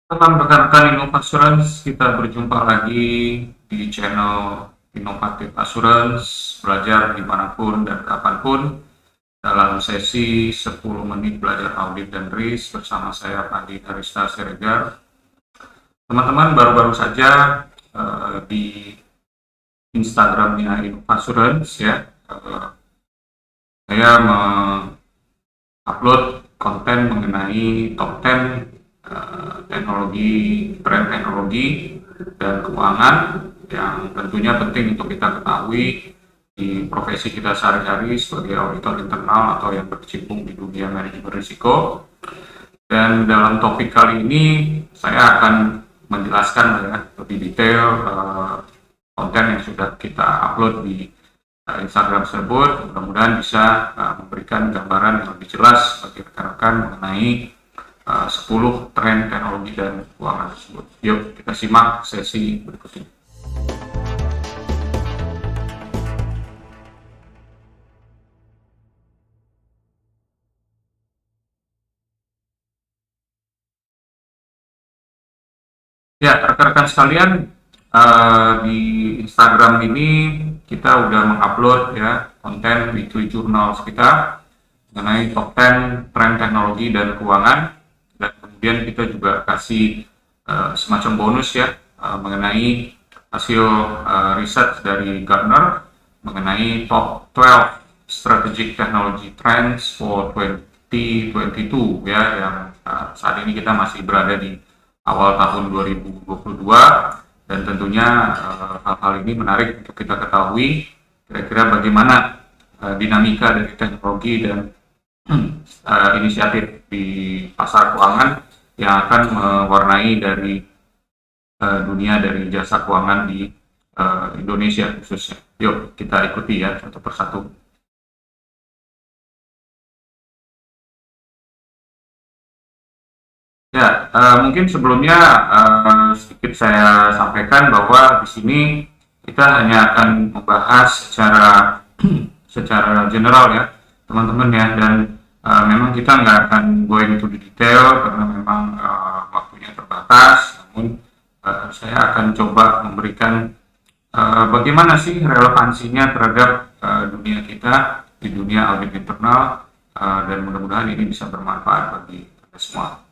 Salam rekan-rekan Innovasurance, kita berjumpa lagi di channel Inovatif Assurance, belajar dimanapun dan kapanpun dalam sesi 10 menit belajar audit dan risk bersama saya Pandi Arista Siregar. Teman-teman baru-baru saja di Instagramnya Innovasurance ya, saya upload konten mengenai top 10 teknologi, tren teknologi dan keuangan yang tentunya penting untuk kita ketahui di profesi kita sehari-hari sebagai auditor internal atau yang berkecimpung di dunia manajemen risiko. Dan dalam topik kali ini saya akan menjelaskan ya, lebih detail konten yang sudah kita upload di Instagram tersebut. Mudah-mudahan bisa memberikan gambaran yang lebih jelas bagi rekan-rekan mengenai 10 tren teknologi dan keuangan tersebut. Yuk kita simak sesi berikut ini. Ya, rekan-rekan sekalian, di Instagram ini kita udah mengupload ya konten weekly journal kita mengenai top 10 tren teknologi dan keuangan, dan kemudian kita juga kasih semacam bonus ya mengenai hasil riset dari Gartner mengenai top 12 strategic technology trends for 2022 ya, yang saat ini kita masih berada di awal tahun 2022, dan tentunya hal-hal ini menarik untuk kita ketahui kira-kira bagaimana dinamika dari teknologi dan inisiatif di pasar keuangan yang akan mewarnai dari dunia dari jasa keuangan di Indonesia khususnya. Yuk kita ikuti ya satu persatu. Ya, mungkin sebelumnya sedikit saya sampaikan bahwa di sini kita hanya akan membahas secara secara general ya, teman-teman ya, dan memang kita nggak akan going into the detail karena memang waktunya terbatas. Namun saya akan coba memberikan bagaimana sih relevansinya terhadap dunia kita di dunia audit internal, dan mudah-mudahan ini bisa bermanfaat bagi kita semua.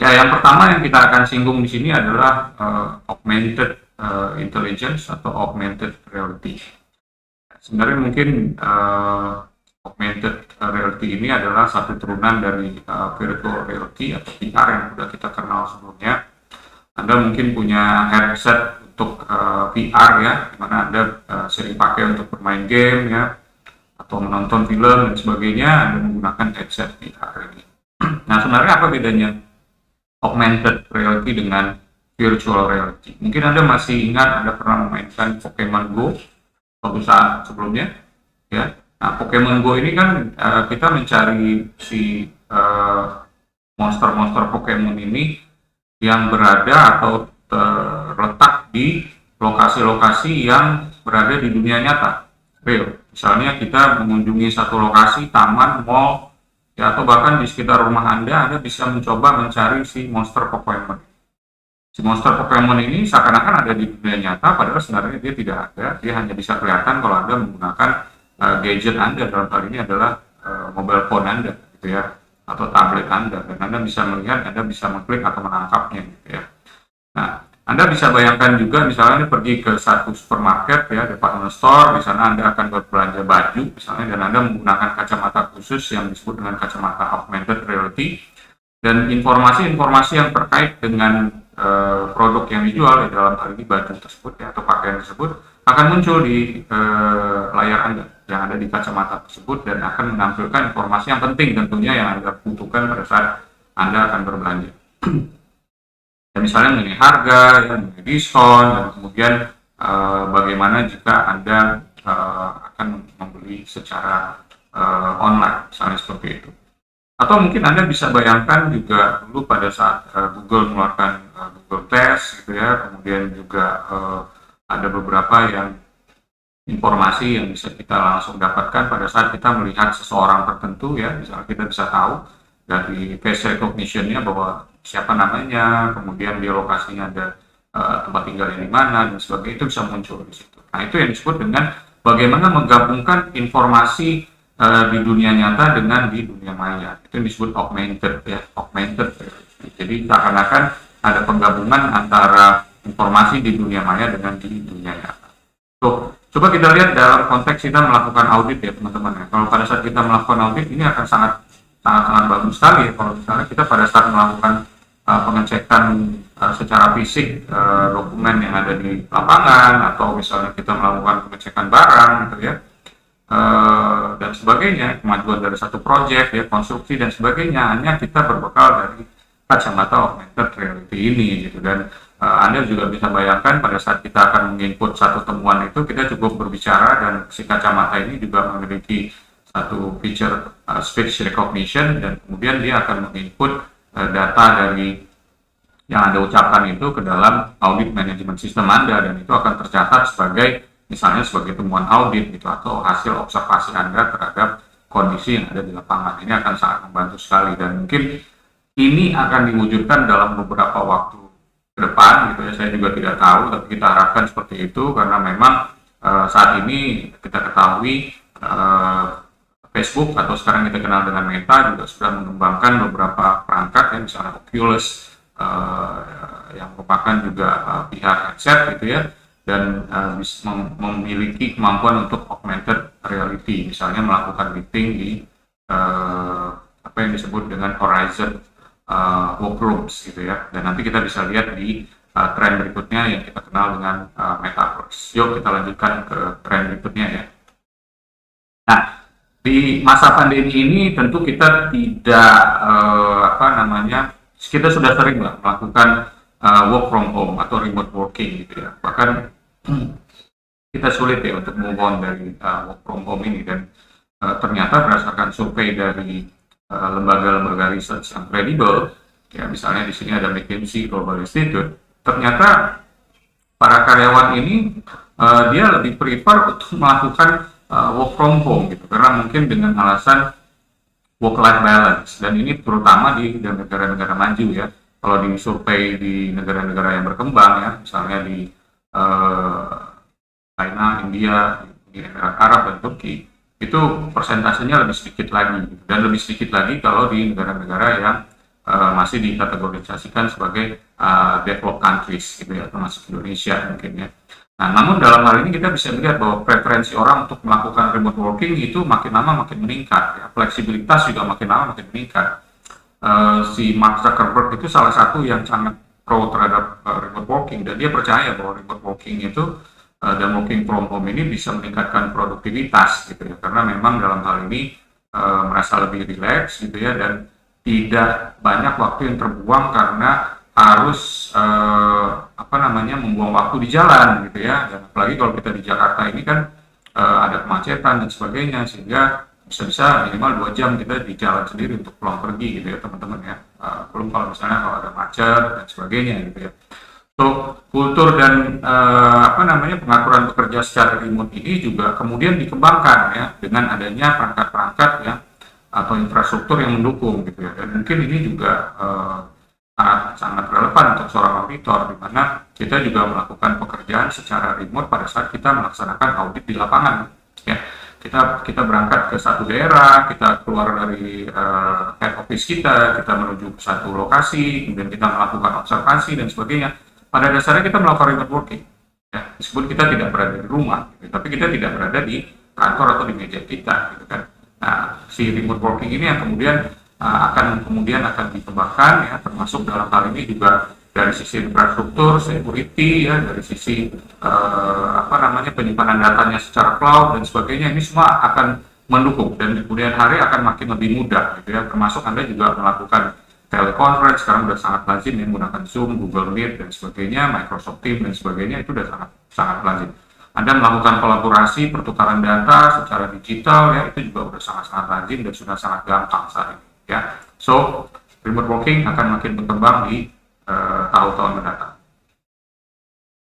Ya, yang pertama yang kita akan singgung di sini adalah augmented intelligence atau augmented reality. Sebenarnya mungkin augmented reality ini adalah satu turunan dari virtual reality atau VR yang sudah kita kenal sebelumnya. Anda mungkin punya headset untuk VR ya, di mana Anda sering pakai untuk bermain game ya, atau menonton film dan sebagainya. Anda menggunakan headset VR ini. Nah, sebenarnya apa bedanya augmented reality dengan virtual reality? Mungkin Anda masih ingat Anda pernah memainkan Pokemon Go suatu saat sebelumnya, ya. Nah, Pokemon Go ini kan kita mencari si monster-monster Pokemon ini yang berada atau terletak di lokasi-lokasi yang berada di dunia nyata, real. Misalnya kita mengunjungi satu lokasi, taman, mall, ya, atau bahkan di sekitar rumah Anda bisa mencoba mencari si monster Pokemon. Si monster Pokemon ini seakan-akan ada di dunia nyata, padahal sebenarnya dia tidak ada. Dia hanya bisa kelihatan kalau Anda menggunakan gadget Anda, dalam hal ini adalah mobile phone Anda, gitu ya, atau tablet Anda, dan Anda bisa melihat, Anda bisa mengklik atau menangkapnya, gitu ya. Nah, Anda bisa bayangkan juga misalnya pergi ke satu supermarket ya, department store, di sana Anda akan berbelanja baju misalnya, dan Anda menggunakan kacamata khusus yang disebut dengan kacamata augmented reality, dan informasi-informasi yang terkait dengan produk yang dijual, ya, dalam hal ini baju tersebut ya, atau pakaian tersebut akan muncul di layar Anda yang ada di kacamata tersebut, dan akan menampilkan informasi yang penting tentunya yang Anda butuhkan pada saat Anda akan berbelanja. Ya, misalnya mengenai harga, ya, mengenai diskon, dan kemudian bagaimana jika Anda akan membeli secara online, misalnya seperti itu. Atau mungkin Anda bisa bayangkan juga dulu pada saat Google mengeluarkan Google Test gitu ya, kemudian juga ada beberapa yang informasi yang bisa kita langsung dapatkan pada saat kita melihat seseorang tertentu ya, misalnya kita bisa tahu dari face recognition-nya bahwa siapa namanya, kemudian dia lokasinya ada tempat tinggalnya di mana dan sebagainya, itu bisa muncul di situ. Nah, itu yang disebut dengan bagaimana menggabungkan informasi di dunia nyata dengan di dunia maya. Itu yang disebut augmented ya, augmented. Jadi seakan-akan ada penggabungan antara informasi di dunia maya dengan di dunia nyata. Tuh, coba kita lihat dalam konteks kita melakukan audit ya teman-teman ya. Kalau pada saat kita melakukan audit ini akan sangat bagus sekali ya kalau misalnya kita pada saat melakukan pengecekan secara fisik dokumen yang ada di lapangan, atau misalnya kita melakukan pengecekan barang gitu ya, dan sebagainya, kemajuan dari satu proyek ya, konstruksi dan sebagainya, hanya kita berbekal dari kacamata augmented reality ini gitu. Dan Anda juga bisa bayangkan pada saat kita akan menginput satu temuan itu, kita cukup berbicara dan si kacamata ini juga memiliki satu feature speech recognition, dan kemudian dia akan menginput data dari yang Anda ucapkan itu ke dalam audit management system Anda, dan itu akan tercatat sebagai misalnya sebagai temuan audit gitu, atau hasil observasi Anda terhadap kondisi yang ada di lapangan. Ini akan sangat membantu sekali, dan mungkin ini akan diwujudkan dalam beberapa waktu ke depan gitu ya. Saya juga tidak tahu, tapi kita harapkan seperti itu, karena memang saat ini kita ketahui Facebook atau sekarang kita kenal dengan Meta juga sudah mengembangkan beberapa perangkat ya, misalnya Oculus yang merupakan juga VR headset gitu ya, dan memiliki kemampuan untuk augmented reality, misalnya melakukan meeting di apa yang disebut dengan Horizon workrooms gitu ya. Dan nanti kita bisa lihat di tren berikutnya yang kita kenal dengan Metaverse. Yuk kita lanjutkan ke tren berikutnya ya. Nah, di masa pandemi ini tentu kita tidak kita sudah sering lah melakukan work from home atau remote working gitu ya. Bahkan kita sulit ya untuk move on dari work from home ini, dan ternyata berdasarkan survei dari lembaga-lembaga riset yang kredibel ya, misalnya di sini ada McKinsey Global Institute, ternyata para karyawan ini dia lebih prefer untuk melakukan work from home gitu, karena mungkin dengan alasan work-life balance, dan ini terutama di negara-negara maju ya. Kalau di survei di negara-negara yang berkembang ya, misalnya di China, India, di Emirat Arab dan Turki, itu persentasenya lebih sedikit lagi, dan lebih sedikit lagi kalau di negara-negara yang masih dikategorisasikan sebagai developed countries gitu ya, termasuk Indonesia mungkin ya. Nah, namun dalam hal ini kita bisa lihat bahwa preferensi orang untuk melakukan remote working itu makin lama makin meningkat ya. Fleksibilitas juga makin lama makin meningkat. Si Mark Zuckerberg itu salah satu yang sangat pro terhadap remote working, dan dia percaya bahwa remote working itu dan working from home ini bisa meningkatkan produktivitas gitu ya, karena memang dalam hal ini merasa lebih rileks gitu ya, dan tidak banyak waktu yang terbuang karena harus membuang waktu di jalan gitu ya. Dan apalagi kalau kita di Jakarta ini kan ada kemacetan dan sebagainya, sehingga bisa-bisa minimal 2 jam kita di jalan sendiri untuk pulang pergi gitu ya teman-teman ya. Belum kalau misalnya kalau ada macet dan sebagainya gitu ya. So, kultur dan pengaturan pekerja secara remote ini juga kemudian dikembangkan ya, dengan adanya perangkat-perangkat ya atau infrastruktur yang mendukung gitu ya. Dan mungkin ini juga sangat relevan untuk seorang auditor, di mana kita juga melakukan pekerjaan secara remote pada saat kita melaksanakan audit di lapangan ya. Kita berangkat ke satu daerah, kita keluar dari head office kita menuju ke satu lokasi, kemudian kita melakukan observasi dan sebagainya. Pada dasarnya kita melakukan remote working ya, meskipun kita tidak berada di rumah gitu, tapi kita tidak berada di kantor atau di meja kita gitu kan. Nah, si remote working ini yang kemudian akan dikembangkan ya, termasuk dalam hal ini juga dari sisi infrastruktur, security ya, dari sisi penyimpanan datanya secara cloud dan sebagainya. Ini semua akan mendukung, dan di kemudian hari akan makin lebih mudah gitu ya. Termasuk Anda juga melakukan teleconference, sekarang sudah sangat lazim ya, menggunakan Zoom, Google Meet dan sebagainya, Microsoft Teams dan sebagainya, itu sudah sangat lazim. Anda melakukan kolaborasi, pertukaran data secara digital ya, itu juga sudah sangat lazim dan sudah sangat gampang saat ini ya. So, remote working akan makin berkembang di tahun-tahun mendatang.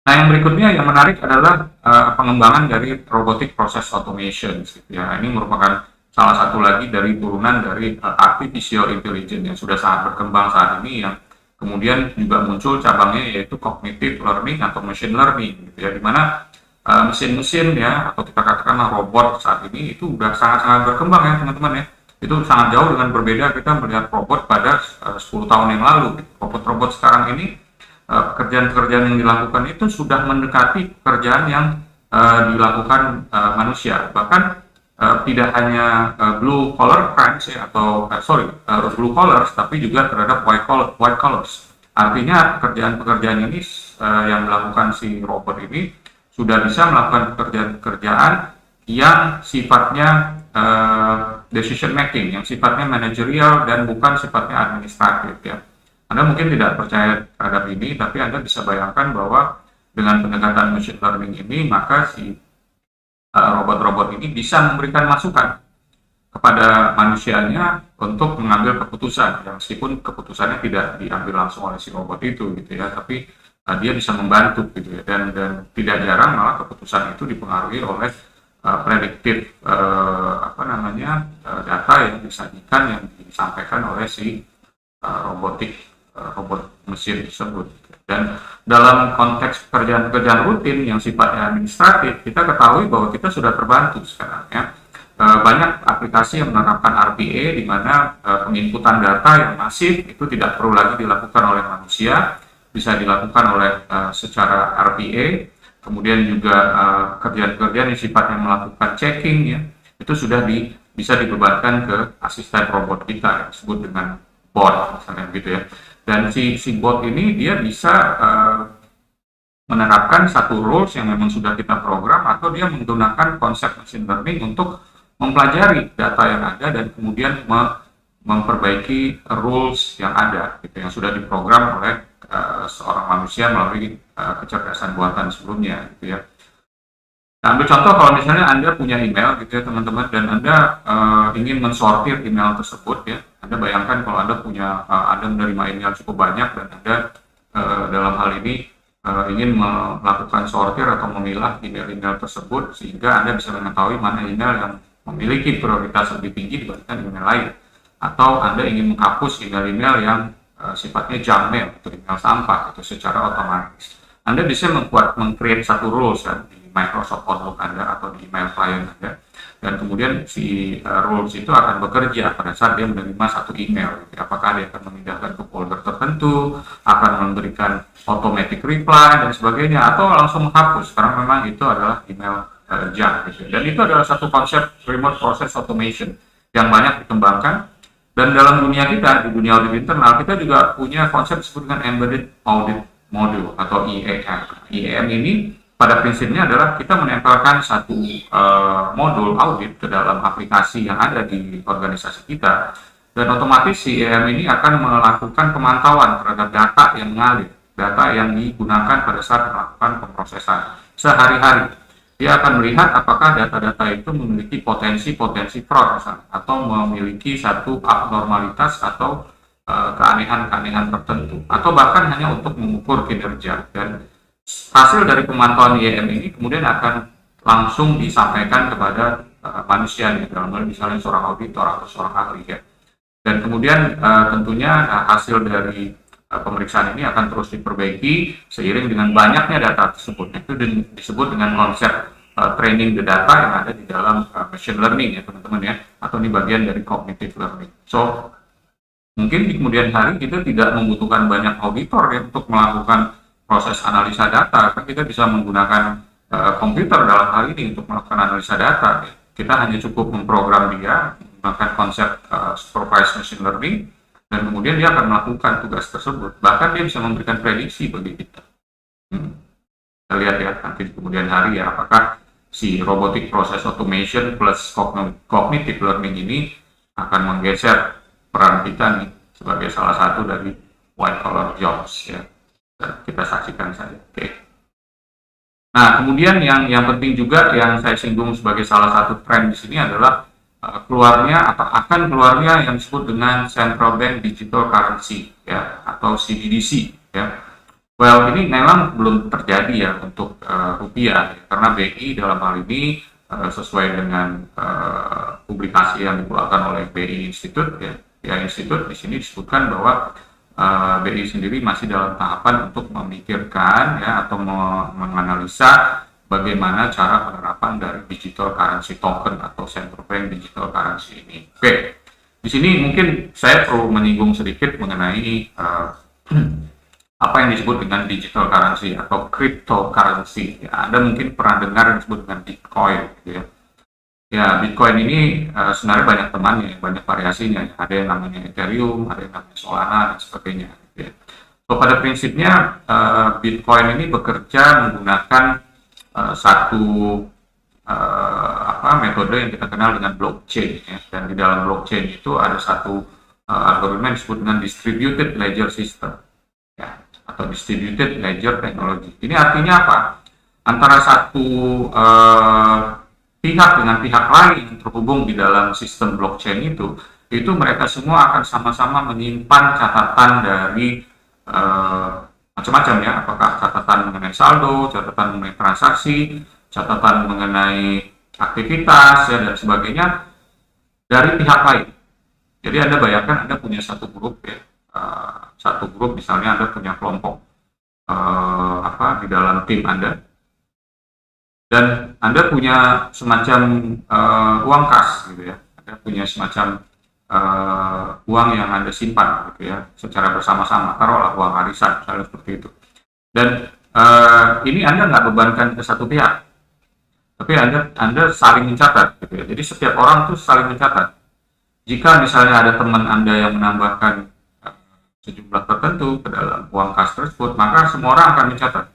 Nah, yang berikutnya yang menarik adalah pengembangan dari robotic process automation gitu ya. Ini merupakan salah satu lagi dari turunan dari artificial intelligence yang sudah sangat berkembang saat ini, yang kemudian juga muncul cabangnya yaitu cognitive learning atau machine learning gitu ya, dimana mesin-mesin ya, atau kita katakanlah robot saat ini itu udah sangat-sangat berkembang ya teman-teman ya. Itu sangat jauh dengan berbeda kita melihat robot pada 10 tahun yang lalu. Robot-robot sekarang ini pekerjaan-pekerjaan yang dilakukan itu sudah mendekati pekerjaan yang dilakukan manusia. Bahkan tidak hanya blue collar crimes ya, atau blue collars, tapi juga terhadap white collars. Artinya pekerjaan-pekerjaan ini yang dilakukan si robot ini sudah bisa melakukan pekerjaan-pekerjaan yang sifatnya decision making, yang sifatnya manajerial dan bukan sifatnya administratif ya. Anda mungkin tidak percaya terhadap ini, tapi Anda bisa bayangkan bahwa dengan pendekatan machine learning ini, maka si robot-robot ini bisa memberikan masukan kepada manusianya untuk mengambil keputusan, yang meskipun keputusannya tidak diambil langsung oleh si robot itu gitu ya, tapi dia bisa membantu gitu ya, dan tidak jarang malah keputusan itu dipengaruhi oleh prediktif data yang disajikan, yang disampaikan oleh si robot mesin tersebut. Dan dalam konteks pekerjaan-pekerjaan rutin yang sifatnya administratif, kita ketahui bahwa kita sudah terbantu sekarang ya. Banyak aplikasi yang menerapkan RPA, di mana penginputan data yang masif itu tidak perlu lagi dilakukan oleh manusia, bisa dilakukan oleh secara RPA. Kemudian juga kerjaan-kerjaan yang sifatnya melakukan checking ya, itu sudah bisa dibebankan ke asisten robot kita yang disebut dengan bot misalnya gitu ya. Dan si bot ini dia bisa menerapkan satu rules yang memang sudah kita program, atau dia menggunakan konsep machine learning untuk mempelajari data yang ada dan kemudian memperbaiki rules yang ada gitu, yang sudah diprogram oleh seorang manusia melalui kecerdasan buatan sebelumnya gitu ya. Nah, ambil contoh kalau misalnya Anda punya email gitu ya teman-teman, dan Anda ingin mensortir email tersebut ya. Anda bayangkan kalau Anda Anda menerima email cukup banyak, dan Anda dalam hal ini ingin melakukan sortir atau memilah email-email tersebut, sehingga Anda bisa mengetahui mana email yang memiliki prioritas lebih tinggi dibandingkan email lain, atau Anda ingin menghapus email-email yang sifatnya junk mail atau email sampah itu secara otomatis. Anda bisa meng-create satu rules kan, di Microsoft Outlook Anda atau di email client Anda, dan kemudian si rules itu akan bekerja pada saat dia menerima satu email. Apakah dia akan memindahkan ke folder tertentu, akan memberikan automatic reply dan sebagainya, atau langsung menghapus karena memang itu adalah email junk gitu. Dan itu adalah satu konsep remote process automation yang banyak dikembangkan. Dan dalam dunia kita, di dunia audit internal, kita juga punya konsep disebut dengan Embedded Audit Module atau EAM. EAM ini pada prinsipnya adalah kita menempelkan satu modul audit ke dalam aplikasi yang ada di organisasi kita, dan otomatis si EAM ini akan melakukan pemantauan terhadap data yang mengalir, data yang digunakan pada saat melakukan pemrosesan sehari-hari. Dia akan melihat apakah data-data itu memiliki potensi-potensi fraud misalnya, atau memiliki satu abnormalitas atau keanehan-keanehan tertentu, atau bahkan hanya untuk mengukur kinerja. Dan hasil dari pemantauan IEM ini kemudian akan langsung disampaikan kepada manusia, dalam hal misalnya seorang auditor atau seorang ahli ya. Dan kemudian tentunya hasil dari pemeriksaan ini akan terus diperbaiki seiring dengan banyaknya data tersebut. Itu disebut dengan konsep training the data yang ada di dalam machine learning ya teman-teman ya, atau ini bagian dari cognitive learning. So mungkin di kemudian hari kita tidak membutuhkan banyak auditor ya untuk melakukan proses analisa data, kan kita bisa menggunakan komputer dalam hal ini untuk melakukan analisa data ya. Kita hanya cukup memprogram dia menggunakan konsep supervised machine learning, dan kemudian dia akan melakukan tugas tersebut. Bahkan dia bisa memberikan prediksi bagi kita. Kita lihat ya nanti di kemudian hari ya, apakah si robotic process automation plus cognitive learning ini akan menggeser peran kita nih sebagai salah satu dari white collar jobs ya. Kita saksikan saja. Oke. Nah, kemudian yang penting juga yang saya singgung sebagai salah satu tren di sini adalah keluarnya atau akan keluarnya yang disebut dengan Central Bank Digital Currency ya, atau CBDC ya. Well, ini memang belum terjadi ya untuk rupiah ya, karena BI dalam hal ini sesuai dengan publikasi yang dikeluarkan oleh BI Institute ya, Institute di sini disebutkan bahwa BI sendiri masih dalam tahapan untuk memikirkan ya atau menganalisa bagaimana cara penerapan dari digital currency token atau central bank digital currency ini. Oke, di sini mungkin saya perlu menyinggung sedikit mengenai apa yang disebut dengan digital currency atau cryptocurrency. Ya, Anda mungkin pernah dengar yang disebut dengan Bitcoin, gitu ya. Ya, Bitcoin ini sebenarnya banyak temannya, banyak variasinya. Ada yang namanya Ethereum, ada yang namanya Solana dan sebagainya. Gitu ya. So, pada prinsipnya Bitcoin ini bekerja menggunakan satu metode yang kita kenal dengan blockchain. Ya. Dan di dalam blockchain itu ada satu algoritma yang disebut dengan distributed ledger system. Ya, atau distributed ledger technology. Ini artinya apa? Antara satu pihak dengan pihak lain yang terhubung di dalam sistem blockchain itu mereka semua akan sama-sama menyimpan catatan dari macam-macam ya, apakah catatan mengenai saldo, catatan mengenai transaksi, catatan mengenai aktivitas ya dan sebagainya dari pihak lain. Jadi Anda bayangkan Anda punya satu grup ya. Satu grup misalnya Anda punya kelompok di dalam tim Anda dan Anda punya semacam uang kas gitu ya, Anda punya semacam uang yang Anda simpan gitu ya secara bersama-sama, taruhlah uang arisan misalnya seperti itu, dan ini Anda nggak bebankan ke satu pihak, tapi Anda saling mencatat gitu ya. Jadi setiap orang tuh saling mencatat. Jika misalnya ada teman Anda yang menambahkan sejumlah tertentu ke dalam uang kas tersebut, maka semua orang akan mencatat.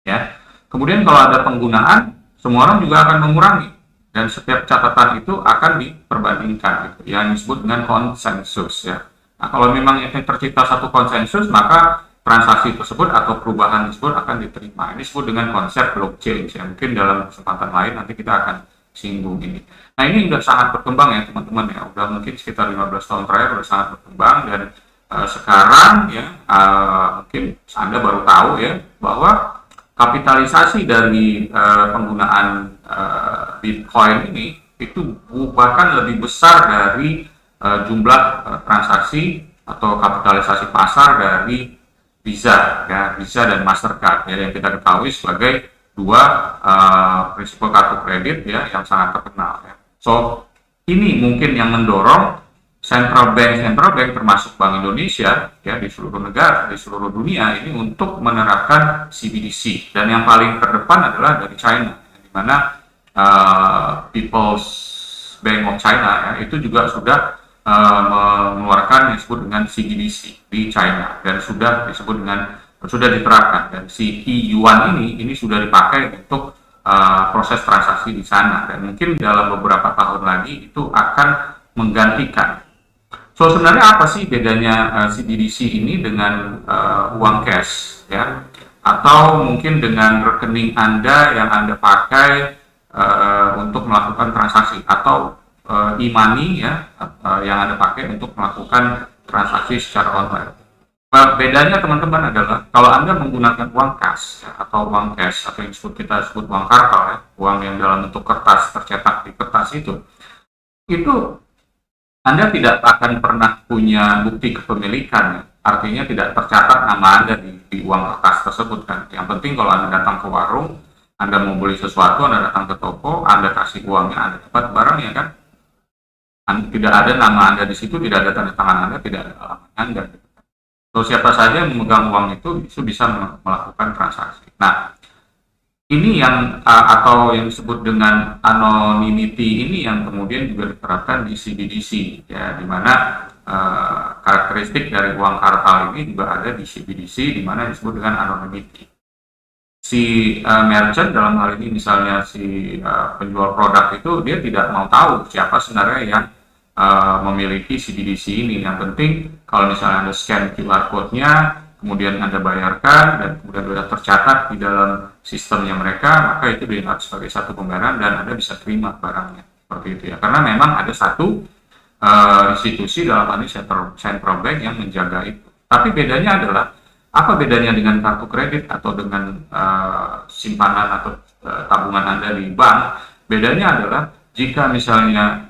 Ya. Kemudian kalau ada penggunaan, semua orang juga akan mengurangi dan setiap catatan itu akan diperbandingkan, gitu, yang disebut dengan konsensus. Ya. Nah, kalau memang itu tercipta satu konsensus, maka transaksi tersebut atau perubahan tersebut akan diterima. Ini disebut dengan konsep blockchain. Ya. Mungkin dalam kesempatan lain nanti kita akan singgung ini. Nah, ini sudah sangat berkembang ya teman-teman ya. Udah mungkin sekitar 15 tahun terakhir sudah sangat berkembang dan sekarang ya mungkin Anda baru tahu ya bahwa kapitalisasi dari penggunaan Bitcoin ini itu bahkan lebih besar dari jumlah transaksi atau kapitalisasi pasar dari Visa ya, Visa dan Mastercard ya, yang kita ketahui sebagai dua prinsipal kartu kredit ya yang sangat terkenal ya. So ini mungkin yang mendorong central bank termasuk Bank Indonesia ya di seluruh negara, di seluruh dunia ini untuk menerapkan CBDC, dan yang paling terdepan adalah dari China, di mana People's Bank of China ya, itu juga sudah mengeluarkan yang disebut dengan CBDC di China dan sudah diterapkan, dan si e-yuan ini sudah dipakai untuk proses transaksi di sana, dan mungkin dalam beberapa tahun lagi itu akan menggantikan. So sebenarnya apa sih bedanya CBDC ini dengan uang cash ya, atau mungkin dengan rekening Anda yang Anda pakai untuk melakukan transaksi, atau e-money ya yang Anda pakai untuk melakukan transaksi secara online. Bedanya teman-teman adalah kalau Anda menggunakan uang kas ya, atau uang cash atau yang kita sebut uang kartal ya, uang yang dalam bentuk kertas tercetak di kertas itu Anda tidak akan pernah punya bukti kepemilikan ya. Artinya tidak tercatat nama Anda di uang kertas tersebut kan. Yang penting kalau Anda datang ke warung, Anda mau beli sesuatu, Anda datang ke toko, Anda kasih uangnya, Anda dapat barangnya kan. Tidak ada nama Anda di situ, tidak ada tanda tangan Anda, tidak ada alamat Anda. So, siapa saja yang memegang uang itu bisa melakukan transaksi. Nah, ini yang atau yang disebut dengan anonymity ini yang kemudian juga diterapkan di CBDC ya, di mana karakteristik dari uang kartal ini juga ada di CBDC, di mana disebut dengan anonymity. Si merchant dalam hal ini misalnya si penjual produk itu dia tidak mau tahu siapa sebenarnya yang memiliki CBDC ini. Yang penting kalau misalnya Anda scan QR code-nya, kemudian Anda bayarkan dan kemudian sudah tercatat di dalam sistemnya mereka, maka itu dianggap sebagai satu pembayaran dan Anda bisa terima barangnya seperti itu ya. Karena memang ada satu institusi dalam hal ini central bank yang menjaga itu. Tapi bedanya adalah apa bedanya dengan kartu kredit atau dengan simpanan atau tabungan Anda di bank? Bedanya adalah jika misalnya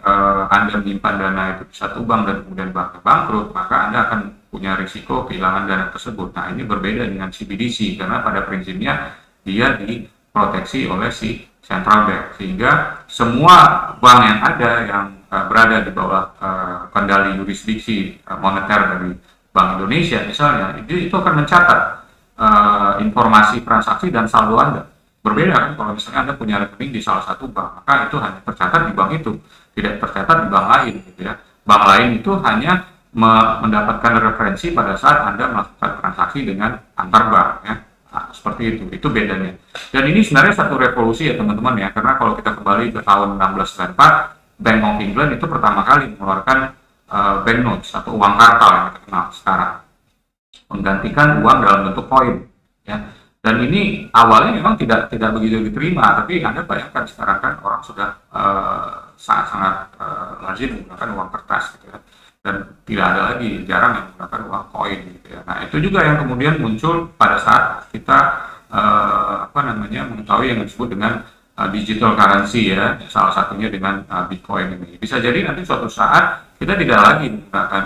Anda menyimpan dana itu di satu bank dan kemudian banknya bangkrut, maka Anda akan punya risiko kehilangan dana tersebut. Nah, ini berbeda dengan CBDC karena pada prinsipnya dia diproteksi oleh si central bank, sehingga semua bank yang ada yang berada di bawah kendali yurisdiksi moneter dari Bank Indonesia misalnya, itu akan mencatat informasi transaksi dan saldo Anda. Berbeda kan kalau misalnya Anda punya rekening di salah satu bank, maka itu hanya tercatat di bank itu, tidak tercatat di bank lain gitu ya. Bank lain itu hanya mendapatkan referensi pada saat Anda melakukan transaksi dengan antar bank ya. Nah, seperti itu bedanya. Dan ini sebenarnya satu revolusi ya teman-teman ya, karena kalau kita kembali ke tahun 1694, Bank of England itu pertama kali mengeluarkan banknotes atau uang kartal yang kita kenal sekarang, menggantikan uang dalam bentuk koin ya. Dan ini awalnya memang tidak begitu diterima, tapi Anda bayangkan sekarang kan orang sudah sangat-sangat lazim menggunakan uang kertas gitu ya, dan tidak ada lagi, jarang yang menggunakan uang koin gitu ya. Nah, itu juga yang kemudian muncul pada saat kita mengetahui yang disebut dengan digital currency ya, salah satunya dengan Bitcoin ini. Bisa jadi nanti suatu saat kita tidak lagi menggunakan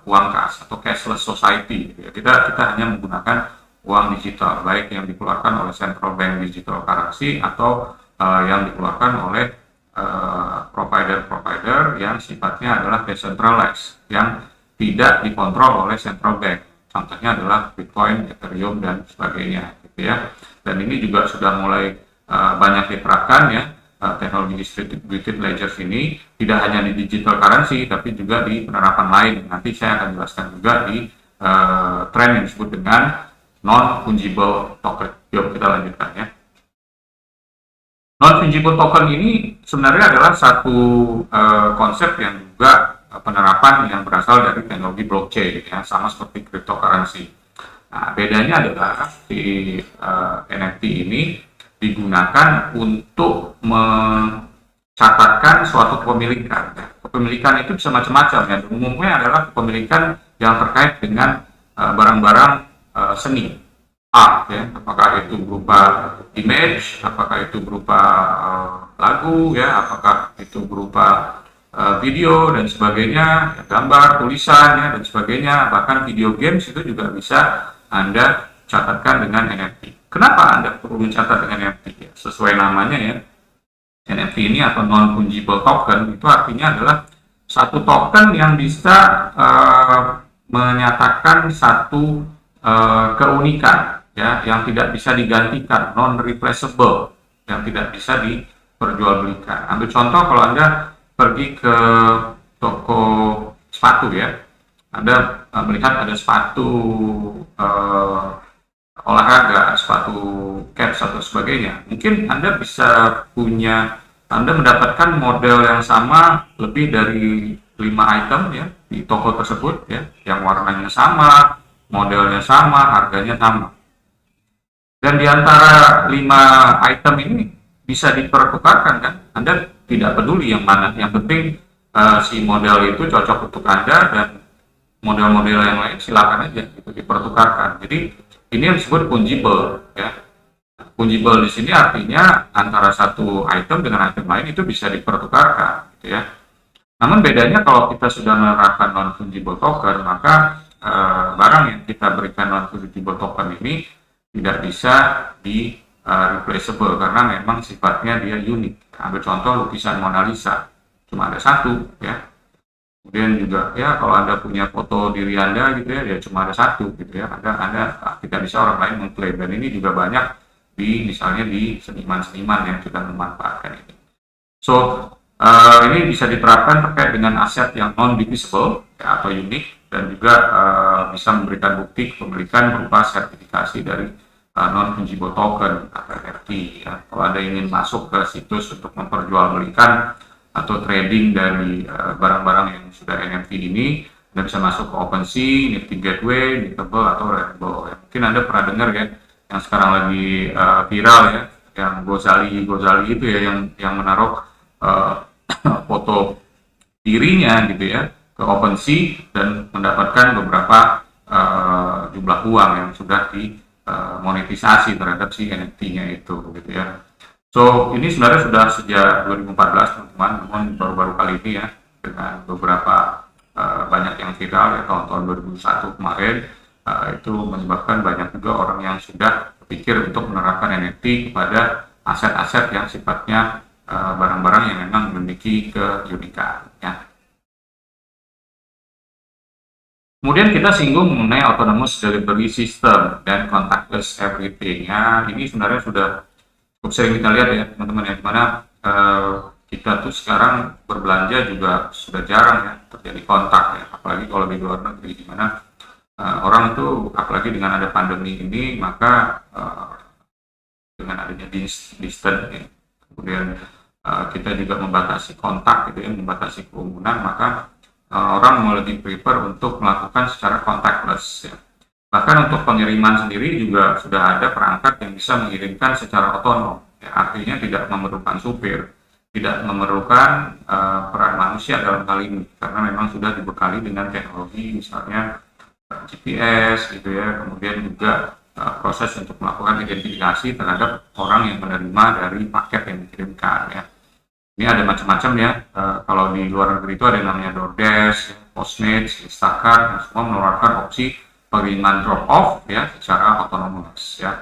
uang kas atau cashless society gitu ya. Kita hanya menggunakan uang digital, baik yang dikeluarkan oleh central bank digital currency atau yang dikeluarkan oleh provider-provider yang sifatnya adalah decentralized, yang tidak dikontrol oleh central bank. Contohnya adalah Bitcoin, Ethereum, dan sebagainya gitu ya. Dan ini juga sudah mulai banyak diterapkan ya, teknologi distributed ledgers ini tidak hanya di digital currency tapi juga di penerapan lain. Nanti saya akan jelaskan juga di tren yang disebut dengan non-fungible token. Yuk kita lanjutkan ya. Non-fungible token ini sebenarnya adalah satu konsep yang juga penerapan yang berasal dari teknologi blockchain ya, sama seperti cryptocurrency. Nah, bedanya adalah di NFT ini digunakan untuk mencatatkan suatu kepemilikan. Kepemilikan itu bisa macam-macam ya. Umumnya adalah kepemilikan yang terkait dengan barang-barang seni, art ya, apakah itu berupa image, apakah itu berupa lagu ya, apakah itu berupa video dan sebagainya, ya, gambar, tulisan ya, dan sebagainya, bahkan video games itu juga bisa Anda catatkan dengan NFT. Kenapa Anda perlu mencatat dengan NFT? Ya, sesuai namanya ya, NFT ini atau non-fungible token itu artinya adalah satu token yang bisa menyatakan satu keunikan ya, yang tidak bisa digantikan, non-replaceable, yang tidak bisa diperjualbelikan. Ambil contoh, kalau Anda pergi ke toko sepatu ya, Anda melihat ada sepatu olahraga, sepatu caps atau sebagainya, mungkin Anda mendapatkan model yang sama lebih dari 5 item ya di toko tersebut ya, yang warnanya sama, modelnya sama, harganya sama. Dan di antara 5 item ini bisa dipertukarkan kan? Anda tidak peduli yang mana, yang penting si model itu cocok untuk Anda, dan model-model yang lain silakan aja itu dipertukarkan. Jadi ini yang disebut fungible ya. Fungible di sini artinya antara satu item dengan item lain itu bisa dipertukarkan gitu ya. Namun bedanya kalau kita sudah menerapkan non-fungible token, maka barang yang kita berikan non-fungible token ini tidak bisa di replaceable karena memang sifatnya dia unik. Ambil contoh lukisan Mona Lisa, cuma ada satu ya. Kemudian juga ya kalau Anda punya foto diri Anda gitu ya cuma ada satu gitu ya. Anda tidak bisa orang lain mengklaim. Dan ini juga banyak misalnya di seniman-seniman yang sudah memanfaatkan ini. So ini bisa diterapkan terkait dengan aset yang non-divisible ya, atau unik, dan juga bisa memberikan bukti kepemilikan berupa sertifikasi dari non-fungible token atau NFT ya. Kalau Anda ingin masuk ke situs untuk memperjualbelikan atau trading dari barang-barang yang sudah NFT ini, Anda bisa masuk ke OpenSea, Nifty Gateway, Niftyable atau Rarible ya. Mungkin Anda pernah dengar ya yang sekarang lagi viral ya, yang Gozali itu ya, yang menaruh foto dirinya gitu ya ke OpenSea dan mendapatkan beberapa jumlah uang yang sudah dimonetisasi terhadap si NFT-nya itu gitu ya. So ini sebenarnya sudah sejak 2014 teman-teman, namun baru-baru kali ini ya dengan beberapa banyak yang viral ya tahun-tahun 2001 kemarin, itu menyebabkan banyak juga orang yang sudah berpikir untuk menerapkan NFT kepada aset-aset yang sifatnya barang-barang yang memang memiliki keunikan ya. Kemudian kita singgung mengenai autonomous delivery system dan contactless everything ya. Ini sebenarnya sudah cukup sering kita lihat ya teman-teman ya, dimana kita tuh sekarang berbelanja juga sudah jarang ya terjadi kontak ya, apalagi kalau di luar negeri, dimana orang tuh apalagi dengan ada pandemi ini, maka dengan adanya distance ya, kemudian kita juga membatasi kontak gitu ya, membatasi kerumunan, maka orang mau lebih prefer untuk melakukan secara contactless ya. Bahkan untuk pengiriman sendiri juga sudah ada perangkat yang bisa mengirimkan secara otonom ya, artinya tidak memerlukan supir, tidak memerlukan peran manusia dalam hal ini, karena memang sudah dibekali dengan teknologi misalnya GPS gitu ya, kemudian juga proses untuk melakukan identifikasi terhadap orang yang menerima dari paket yang dikirimkan ya. Ini ada macam-macam ya, kalau di luar negeri itu ada yang namanya DoorDash, ya, Postmates, Instacart, yang semua menawarkan opsi pengiriman drop off ya secara otonomous ya.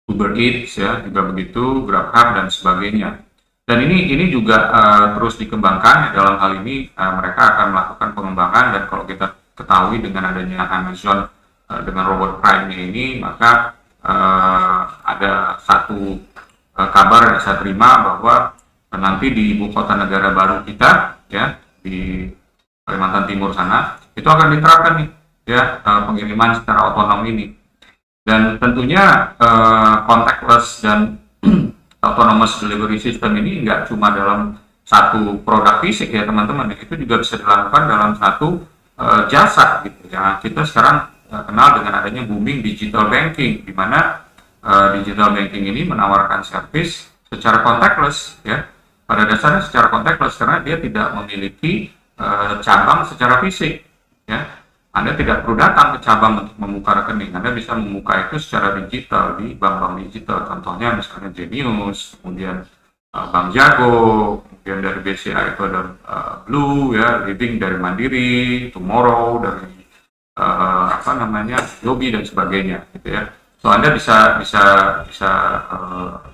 Uber Eats ya juga begitu, GrabHub dan sebagainya. Dan ini juga terus dikembangkan ya, dalam hal ini mereka akan melakukan pengembangan, dan kalau kita ketahui dengan adanya Amazon dengan robot Prime ini, maka ada satu kabar yang saya terima bahwa nanti di ibu kota negara baru kita ya di Kalimantan Timur sana itu akan diterapkan nih ya pengiriman secara otonom ini, dan tentunya contactless dan autonomous delivery system ini nggak cuma dalam satu produk fisik ya teman-teman, itu juga bisa dilakukan dalam satu jasa gitu ya. Kita sekarang kenal dengan adanya booming digital banking, di mana digital banking ini menawarkan service secara contactless ya. Pada dasarnya secara contactless karena dia tidak memiliki cabang secara fisik ya. Anda tidak perlu datang ke cabang untuk membuka rekening, Anda bisa membuka itu secara digital di bank-bank digital, contohnya misalnya Genius, kemudian Bank Jago, kemudian dari BCA itu ada Blue ya, Living dari Mandiri, Tomorrow dari Yobi dan sebagainya gitu ya. So Anda bisa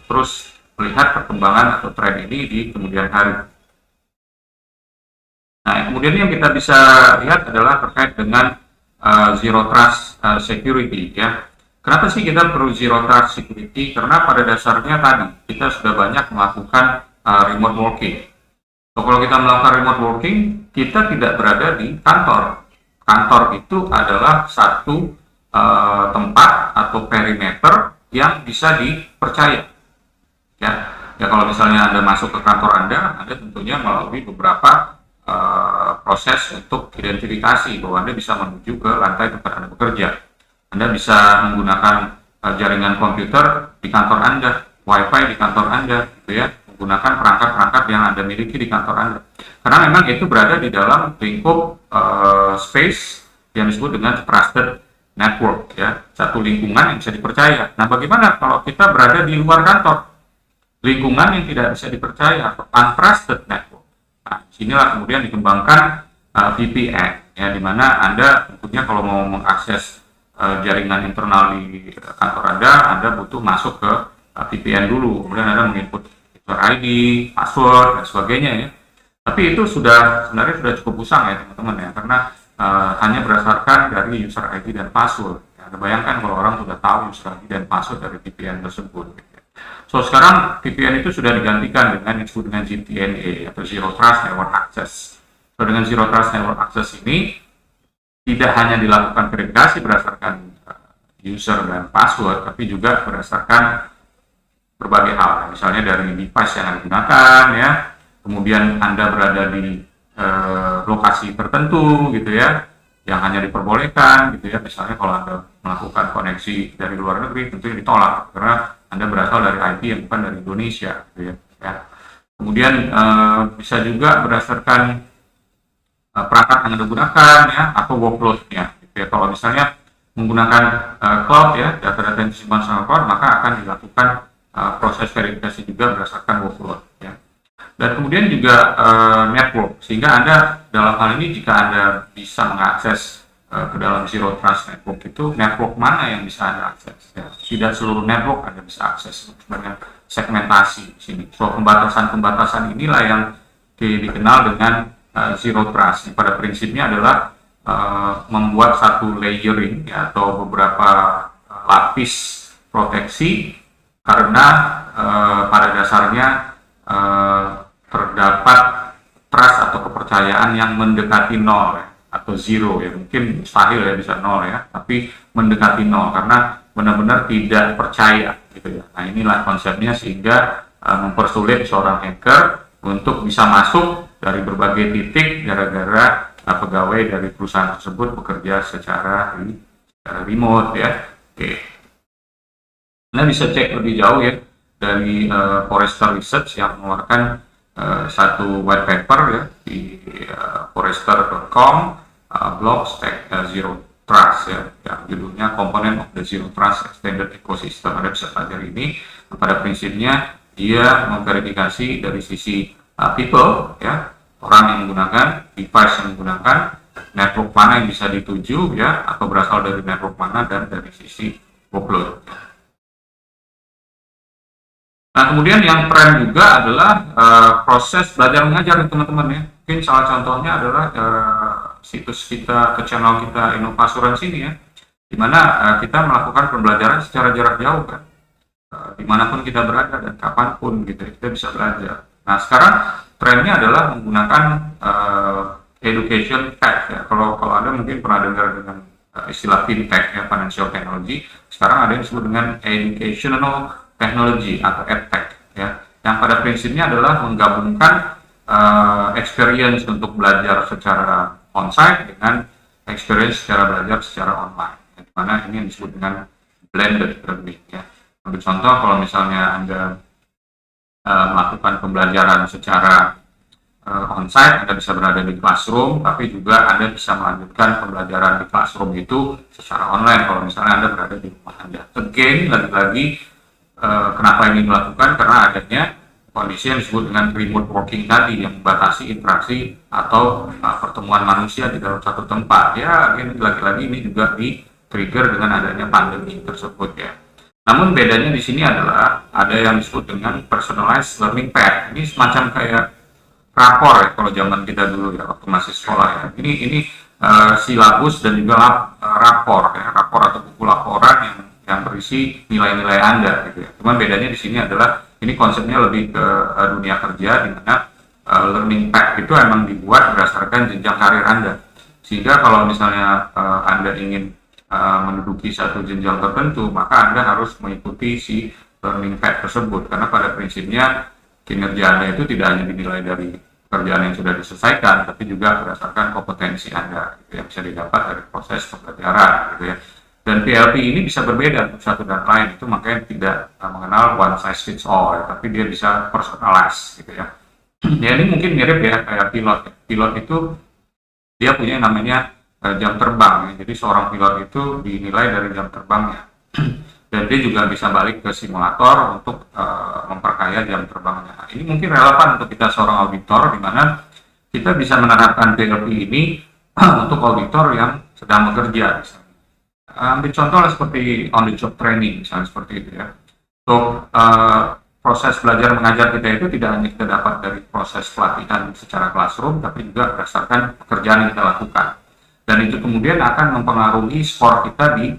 terus melihat perkembangan atau tren ini di kemudian hari. Nah, kemudian yang kita bisa lihat adalah terkait dengan Zero Trust Security ya. Kenapa sih kita perlu Zero Trust Security? Karena pada dasarnya tadi kita sudah banyak melakukan remote working. So, kalau kita melakukan remote working, kita tidak berada di kantor. Kantor itu adalah satu tempat atau perimeter yang bisa dipercaya. Ya, kalau misalnya Anda masuk ke kantor Anda tentunya melalui beberapa proses untuk identifikasi bahwa Anda bisa menuju ke lantai tempat Anda bekerja. Anda bisa menggunakan jaringan komputer di kantor Anda, WiFi di kantor Anda, gitu ya, menggunakan perangkat-perangkat yang Anda miliki di kantor Anda. Karena memang itu berada di dalam lingkup space yang disebut dengan trusted network, ya, satu lingkungan yang bisa dipercaya. Nah, bagaimana kalau kita berada di luar kantor? Lingkungan yang tidak bisa dipercaya atau untrusted network. Nah, disinilah kemudian dikembangkan VPN, ya, di mana Anda tentunya kalau mau mengakses jaringan internal di kantor Anda butuh masuk ke VPN dulu, kemudian Anda menginput user ID, password, dan sebagainya ya. Tapi itu sebenarnya sudah cukup usang ya teman-teman ya, karena hanya berdasarkan dari user ID dan password. Ya, Anda bayangkan kalau orang sudah tahu user ID dan password dari VPN tersebut. So sekarang VPN itu sudah digantikan dengan yang disebut dengan ZTNA atau Zero Trust Network Access. So dengan Zero Trust Network Access ini tidak hanya dilakukan verifikasi berdasarkan user dan password, tapi juga berdasarkan berbagai hal. Misalnya dari device yang Anda gunakan, ya, kemudian Anda berada di lokasi tertentu, gitu ya, yang hanya diperbolehkan, gitu ya. Misalnya kalau Anda melakukan koneksi dari luar negeri, tentunya ditolak karena Anda berasal dari IP yang bukan dari Indonesia, gitu ya. Kemudian bisa juga berdasarkan perangkat yang Anda gunakan, ya, atau workload-nya, gitu ya. Kalau misalnya menggunakan cloud, ya, data-data yang disimpan secara cloud, maka akan dilakukan proses verifikasi juga berdasarkan workload ya. Dan kemudian juga network, sehingga Anda dalam hal ini jika Anda bisa mengakses ke dalam Zero Trust Network itu network mana yang bisa Anda akses ya. Tidak seluruh network Anda bisa akses, sebenarnya segmentasi di sini. So pembatasan-pembatasan inilah yang dikenal dengan Zero Trust. Pada prinsipnya adalah membuat satu layering ya, atau beberapa lapis proteksi karena pada dasarnya terdapat trust atau kepercayaan yang mendekati nol ya, atau zero ya, mungkin mustahil ya bisa nol ya, tapi mendekati nol karena benar-benar tidak percaya gitu ya. Nah inilah konsepnya, sehingga mempersulit seorang hacker untuk bisa masuk dari berbagai titik gara-gara pegawai dari perusahaan tersebut bekerja secara remote ya. Oke. Anda bisa cek lebih jauh ya dari Forrester Research yang mengeluarkan satu white paper ya di forrester.com blog Stack Zero Trust ya, yang judulnya Component of the Zero Trust Extended Ecosystem. Anda bisa pelajari ini. Pada prinsipnya dia memverifikasi dari sisi people ya, orang yang menggunakan, device yang menggunakan, network mana yang bisa dituju ya, atau berasal dari network mana, dan dari sisi workload. Nah kemudian yang tren juga adalah proses belajar mengajar teman-teman ya. Mungkin salah contohnya adalah situs kita, ke channel kita Innovasuransi ini ya, dimana kita melakukan pembelajaran secara jarak jauh kan, dimanapun kita berada dan kapanpun gitu, kita bisa belajar. Nah sekarang trennya adalah menggunakan education tech ya. Kalau Anda mungkin pernah dengar dengan istilah fintech ya, financial technology, sekarang ada yang disebut dengan educational technology atau edtech ya, yang pada prinsipnya adalah menggabungkan experience untuk belajar secara onsite dengan experience secara belajar secara online, ya, dimana ini yang disebut dengan blended learning ya. Untuk contoh, kalau misalnya Anda melakukan pembelajaran secara onsite, Anda bisa berada di classroom, tapi juga Anda bisa melanjutkan pembelajaran di classroom itu secara online kalau misalnya Anda berada di rumah Anda. Again, lagi-lagi kenapa ini dilakukan? Karena adanya kondisi yang disebut dengan remote working tadi, yang membatasi interaksi atau pertemuan manusia di dalam satu tempat. Ya, lagi-lagi ini juga di-trigger dengan adanya pandemi tersebut ya. Namun bedanya di sini adalah ada yang disebut dengan personalized learning path. Ini semacam kayak rapor ya kalau zaman kita dulu ya, waktu masih sekolah ya. Ini silabus dan juga rapor ya, rapor atau buku laporan yang berisi nilai-nilai Anda gitu ya. Cuman bedanya di sini adalah ini konsepnya lebih ke dunia kerja, di mana learning path itu emang dibuat berdasarkan jenjang karir Anda. Sehingga kalau misalnya Anda ingin menduduki satu jenjang tertentu, maka Anda harus mengikuti si learning path tersebut, karena pada prinsipnya kinerja Anda itu tidak hanya dinilai dari pekerjaan yang sudah diselesaikan, tapi juga berdasarkan kompetensi Anda gitu, yang bisa didapat dari proses pembelajaran gitu ya. Dan PLP ini bisa berbeda untuk satu dan lain, itu makanya tidak mengenal one size fits all ya, tapi dia bisa personalized gitu ya. Ya ini mungkin mirip ya kayak pilot. Pilot itu dia punya yang namanya jam terbang ya. Jadi seorang pilot itu dinilai dari jam terbangnya. Dan dia juga bisa balik ke simulator untuk memperkaya jam terbangnya. Ini mungkin relevan untuk kita seorang auditor, di mana kita bisa menerapkan PLP ini untuk auditor yang sedang bekerja misalnya. Ambil contoh seperti on the job training misalnya, seperti itu ya. So proses belajar mengajar kita itu tidak hanya kita dapat dari proses pelatihan secara classroom, tapi juga berdasarkan pekerjaan yang kita lakukan, dan itu kemudian akan mempengaruhi skor kita di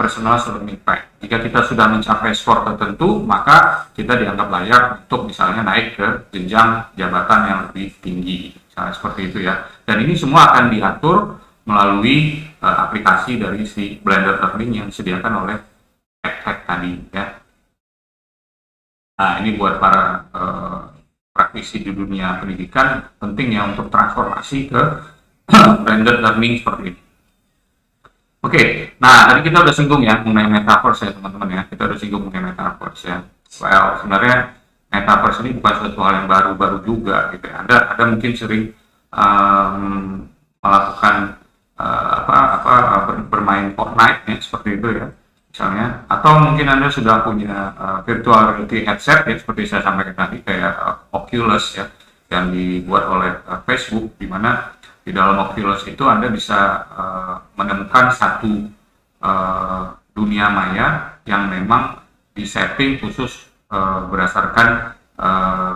personal learning path. Jika kita sudah mencapai skor tertentu, maka kita dianggap layak untuk misalnya naik ke jenjang jabatan yang lebih tinggi, misalnya seperti itu ya. Dan ini semua akan diatur melalui aplikasi dari si blended learning yang disediakan oleh edtech tadi ya. Nah ini buat para praktisi di dunia pendidikan penting ya untuk transformasi ke blended learning seperti ini. Oke, nah tadi kita udah singgung ya mengenai metaverse ya teman-teman ya. Kita udah singgung mengenai metaverse ya. Well, sebenarnya metaverse ini bukan suatu hal yang baru-baru juga gitu ya. Anda mungkin sering melakukan bermain Fortnite ya, seperti itu ya. misalnya, atau mungkin Anda sudah punya virtual reality headset ya, seperti saya sampaikan tadi, kayak Oculus ya, yang dibuat oleh Facebook, di mana di dalam Oculus itu Anda bisa menemukan satu dunia maya yang memang disetting khusus berdasarkan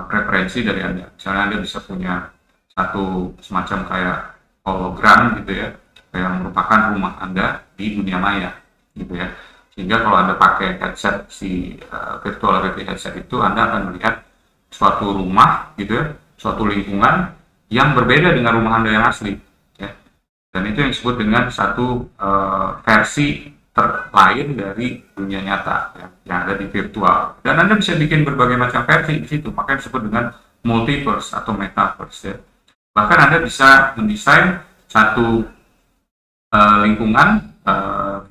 preferensi dari Anda. Misalnya Anda bisa punya satu semacam kayak hologram gitu ya, yang merupakan rumah Anda di dunia maya gitu ya. Sehingga kalau Anda pakai headset si virtual reality headset itu, Anda akan melihat suatu rumah gitu ya, suatu lingkungan yang berbeda dengan rumah Anda yang asli ya. Dan itu yang disebut dengan satu versi lain dari dunia nyata ya, yang ada di virtual. Dan Anda bisa bikin berbagai macam versi di situ, makanya disebut dengan multiverse atau metaverse ya. Bahkan Anda bisa mendesain satu lingkungan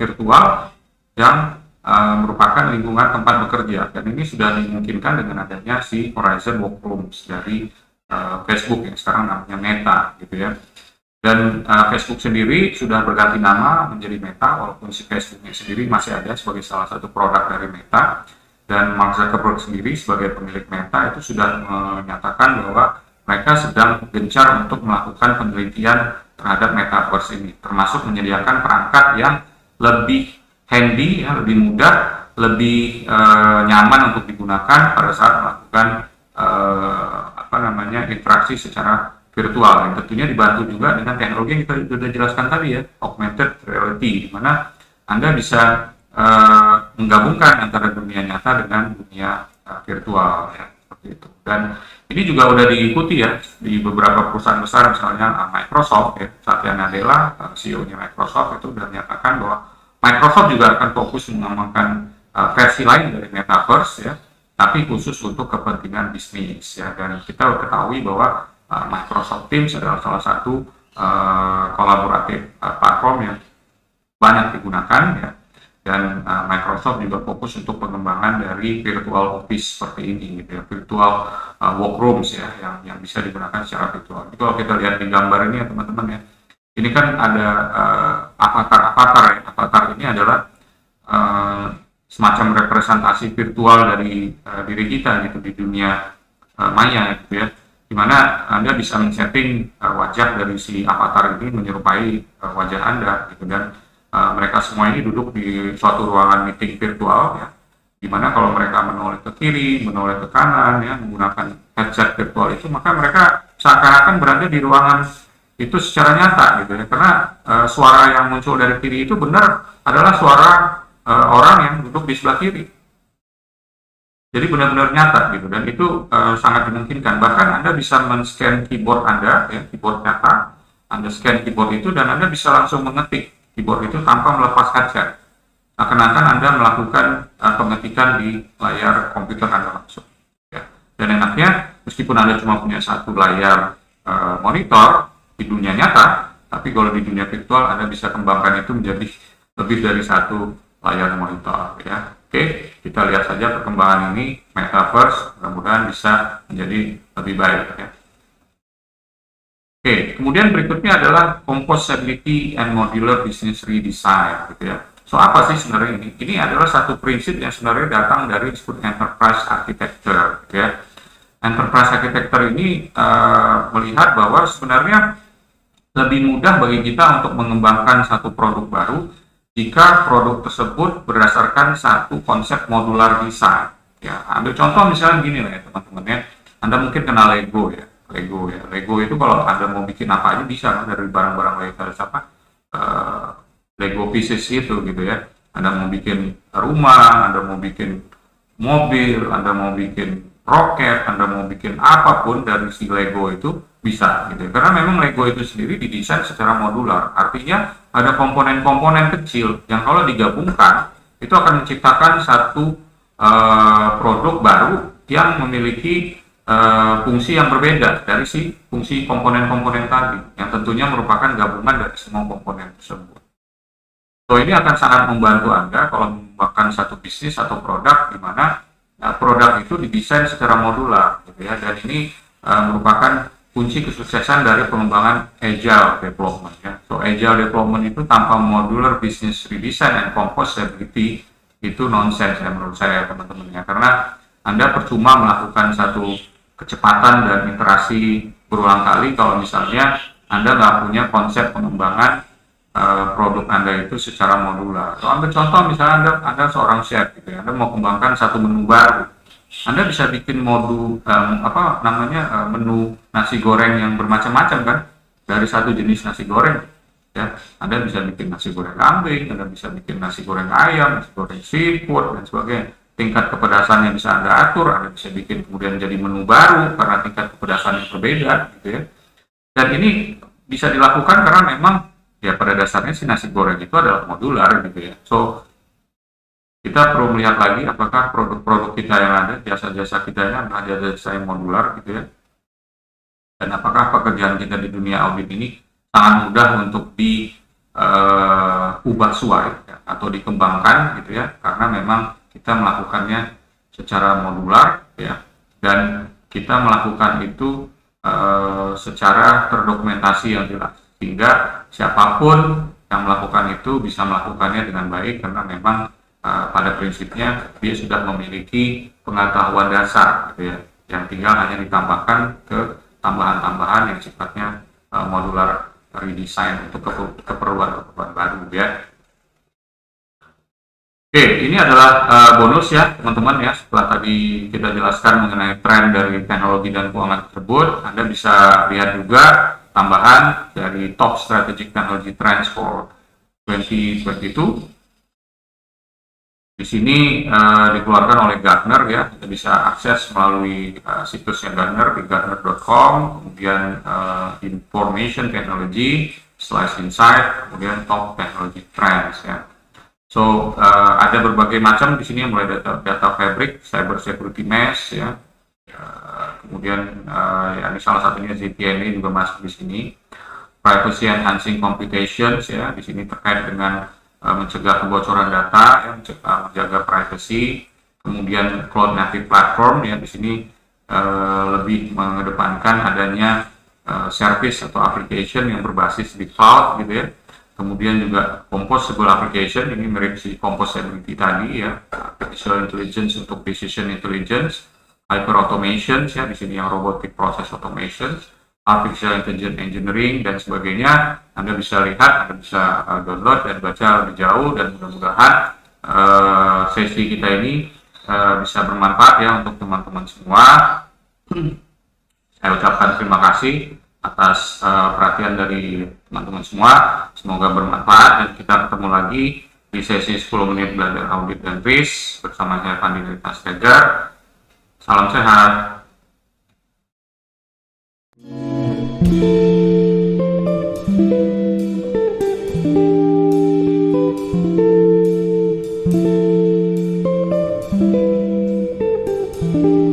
virtual yang merupakan lingkungan tempat bekerja, dan ini sudah dimungkinkan dengan adanya si Horizon Workrooms dari Facebook yang sekarang namanya Meta gitu ya. Dan Facebook sendiri sudah berganti nama menjadi Meta, walaupun si Facebooknya sendiri masih ada sebagai salah satu produk dari Meta. Dan Mark Zuckerberg sendiri sebagai pemilik Meta itu sudah menyatakan bahwa mereka sedang gencar untuk melakukan penelitian terhadap Metaverse ini, termasuk menyediakan perangkat yang lebih handy, ya, lebih mudah, lebih nyaman untuk digunakan pada saat melakukan interaksi secara virtual, yang tentunya dibantu juga dengan teknologi yang kita sudah jelaskan tadi ya, augmented reality, di mana Anda bisa menggabungkan antara dunia nyata dengan dunia virtual ya, seperti itu. Dan ini juga sudah diikuti ya di beberapa perusahaan besar, misalnya Microsoft ya. Satya Nadella, CEO-nya Microsoft, itu sudah menyatakan bahwa Microsoft juga akan fokus mengembangkan versi lain dari Metaverse ya, tapi khusus untuk kepentingan bisnis ya. Dan kita ketahui bahwa Microsoft Teams adalah salah satu kolaboratif platform yang banyak digunakan ya. Dan Microsoft juga fokus untuk pengembangan dari virtual office seperti ini gitu ya, virtual workrooms ya, yang bisa digunakan secara virtual. Jadi kalau kita lihat di gambar ini ya teman-teman ya, ini kan ada avatar ya. Avatar ini adalah semacam representasi virtual dari diri kita gitu di dunia maya gitu ya, dimana Anda bisa men-setting wajah dari si avatar ini menyerupai wajah Anda gitu. Dan mereka semua ini duduk di suatu ruangan meeting virtual ya, dimana kalau mereka menoleh ke kiri, menoleh ke kanan ya, menggunakan headset virtual itu, maka mereka seakan-akan berada di ruangan itu secara nyata gitu ya, karena suara yang muncul dari kiri itu benar adalah suara orang yang duduk di sebelah kiri. Jadi benar-benar nyata gitu, dan itu sangat dimungkinkan. Bahkan Anda bisa men-scan keyboard Anda ya, keyboard nyata, Anda scan keyboard itu dan Anda bisa langsung mengetik keyboard itu tanpa melepas kaca. Seakan-akan Anda melakukan pengetikan di layar komputer Anda langsung ya. Dan enaknya, meskipun Anda cuma punya satu layar monitor di dunia nyata, tapi kalau di dunia virtual Anda bisa kembangkan itu menjadi lebih dari satu layar monitor ya. Oke, kita lihat saja perkembangan ini Metaverse, mudah-mudahan bisa menjadi lebih baik ya. Oke, kemudian berikutnya adalah composability and modular business redesign gitu ya. So apa sih sebenarnya ini? Ini adalah satu prinsip yang sebenarnya datang dari disebut enterprise architecture gitu ya. Enterprise architecture ini melihat bahwa sebenarnya lebih mudah bagi kita untuk mengembangkan satu produk baru jika produk tersebut berdasarkan satu konsep modular design ya. Ambil contoh misalnya gini lah ya teman-teman ya. Anda mungkin kenal Lego ya. Lego itu kalau Anda mau bikin apa aja bisa kan, dari barang-barang Lego Lego pieces itu gitu ya. Anda mau bikin rumah, Anda mau bikin mobil, Anda mau bikin roket, Anda mau bikin apapun dari si Lego itu bisa gitu. Karena memang Lego itu sendiri didesain secara modular. Artinya ada komponen-komponen kecil yang kalau digabungkan itu akan menciptakan satu produk baru yang memiliki fungsi yang berbeda dari si fungsi komponen-komponen tadi, yang tentunya merupakan gabungan dari semua komponen tersebut. So ini akan sangat membantu Anda kalau mengembangkan satu bisnis atau produk di mana produk itu didesain secara modular gitu ya. Dan ini merupakan kunci kesuksesan dari pengembangan agile development ya. So agile development itu tanpa modular business redesign and composability itu nonsens ya menurut saya teman-teman ya, karena Anda percuma melakukan satu kecepatan dan iterasi berulang kali kalau misalnya Anda nggak punya konsep pengembangan produk Anda itu secara modular. So, ambil contoh misalnya Anda seorang chef gitu ya, Anda mau kembangkan satu menu baru. Anda bisa bikin menu nasi goreng yang bermacam-macam kan, dari satu jenis nasi goreng ya. Anda bisa bikin nasi goreng kambing, Anda bisa bikin nasi goreng ayam, nasi goreng seafood dan sebagainya. Tingkat kepedasannya bisa Anda atur, Anda bisa bikin kemudian jadi menu baru karena tingkat kepedasan yang berbeda gitu ya. Dan ini bisa dilakukan karena memang ya pada dasarnya si nasi goreng itu adalah modular gitu ya. So kita perlu melihat lagi apakah produk-produk kita yang ada, jasa-jasa kita yang ada jasa yang modular gitu ya, dan apakah pekerjaan kita di dunia audit ini sangat mudah untuk diubah suai ya, atau dikembangkan gitu ya, karena memang kita melakukannya secara modular ya, dan kita melakukan itu secara terdokumentasi yang jelas, sehingga siapapun yang melakukan itu bisa melakukannya dengan baik karena memang pada prinsipnya dia sudah memiliki pengetahuan dasar gitu ya, yang tinggal hanya ditambahkan ke tambahan-tambahan yang sifatnya modular redesign untuk keperluan-keperluan baru ya. Oke, ini adalah bonus ya teman-teman ya. Setelah tadi kita jelaskan mengenai tren dari teknologi dan keuangan tersebut, Anda bisa lihat juga tambahan dari Top Strategic Technology Trends for 2022. Di sini dikeluarkan oleh Gartner ya, kita bisa akses melalui situsnya Gartner di gartner.com, kemudian Information Technology, /Insight, kemudian Top Technology Trends ya. So ada berbagai macam di sini, mulai data fabric, cyber security mesh ya, kemudian ya ini salah satunya ZTNA juga masuk di sini. Privacy enhancing computations ya, di sini terkait dengan mencegah kebocoran data, ya, menjaga privacy. Kemudian cloud native platform ya, di sini lebih mengedepankan adanya service atau application yang berbasis di cloud gitu ya. Kemudian juga composable application, ini mirip si composability tadi ya, artificial intelligence untuk decision intelligence, hyper automation ya, di sini yang robotic process automation, artificial intelligence engineering dan sebagainya. Anda bisa lihat, Anda bisa download dan baca lebih jauh, dan mudah-mudahan sesi kita ini bisa bermanfaat ya untuk teman-teman semua. Saya ucapkan terima kasih atas perhatian dari teman-teman semua. Semoga bermanfaat dan kita ketemu lagi di sesi 10 menit belajar audit dan risk bersama saya Fandi Tegar. Salam sehat. Thank you.